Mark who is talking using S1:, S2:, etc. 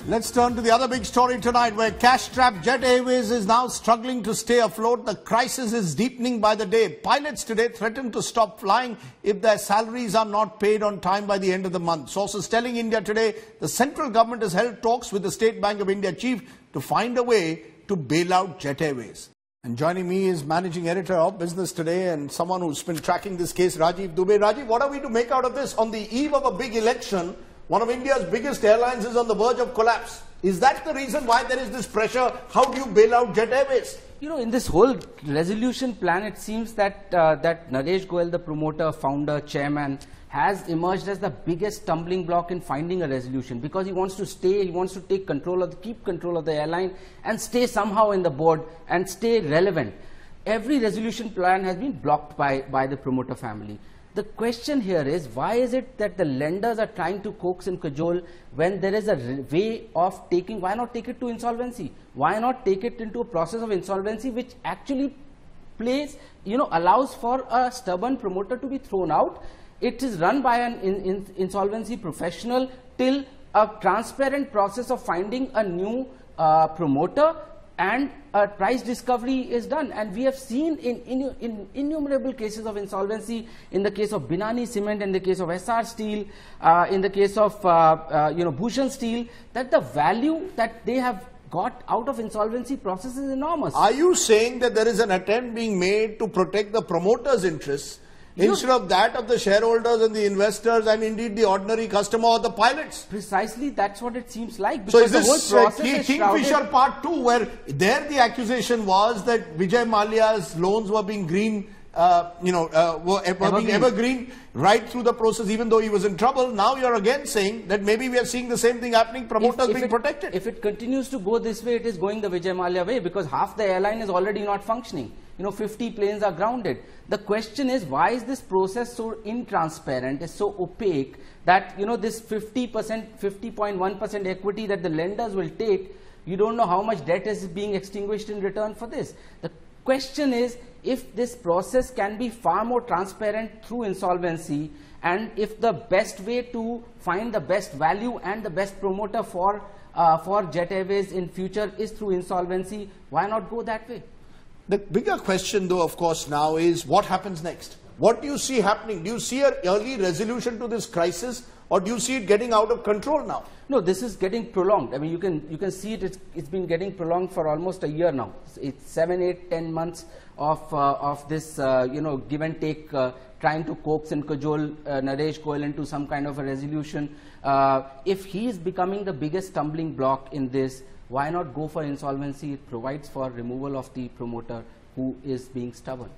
S1: Let's turn to the other big story tonight, where cash-strapped Jet Airways is now struggling to stay afloat. The crisis is deepening by the day. Pilots today threaten to stop flying if their salaries are not paid on time by the end of the month. Sources telling India Today the central government has held talks with the State Bank of India chief to find a way to bail out Jet Airways. And joining me is Managing Editor of Business Today and someone who's been tracking this case, Rajeev Dubey. Rajeev, what are we to make out of this? On the eve of a big election, one of India's biggest airlines is on the verge of collapse. Is that the reason why there is this pressure? How do you bail out Jet Airways?
S2: You know, in this whole resolution plan, it seems that that Naresh Goyal, the promoter, founder, chairman, has emerged as the biggest stumbling block in finding a resolution, because he wants to stay, he wants to take control of keep control of the airline and stay somehow in the board and stay relevant. Every resolution plan has been blocked by the promoter family. The question here is, why is it that the lenders are trying to coax and cajole when there is a way of taking? Why not take it to insolvency? Why not take it into a process of insolvency which actually allows for a stubborn promoter to be thrown out? It is run by an insolvency professional till a transparent process of finding a new promoter and a price discovery is done. And we have seen in innumerable cases of insolvency, in the case of Binani Cement, in the case of SR Steel, in the case of Bhushan Steel, that the value that they have got out of insolvency process is enormous.
S1: Are you saying that there is an attempt being made to protect the promoter's interests instead of that of the shareholders and the investors and indeed the ordinary customer or the pilots?
S2: Precisely, that's what it seems like.
S1: So is this Kingfisher Part 2, where there the accusation was that Vijay Mallya's loans were being being evergreen right through the process, even though he was in trouble? Now you're again saying that maybe we are seeing the same thing happening, promoters being protected.
S2: If it continues to go this way, it is going the Vijay Mallya way, because half the airline is already not functioning. 50 planes are grounded. The question is, why is this process so intransparent, is so opaque, that this 50.1% equity that the lenders will take, you don't know how much debt is being extinguished in return for this. The question is, if this process can be far more transparent through insolvency, and if the best way to find the best value and the best promoter for Jet Airways in future is through insolvency, why not go that way?
S1: The bigger question, though, of course, now is what happens next? What do you see happening? Do you see an early resolution to this crisis, or do you see it getting out of control now?
S2: No, this is getting prolonged. I mean, you can see it. It's been getting prolonged for almost a year now. It's 7, 8, 10 months of this give and take, trying to coax and cajole Naresh Goyal into some kind of a resolution. If he is becoming the biggest stumbling block in this, why not go for insolvency? It provides for removal of the promoter who is being stubborn.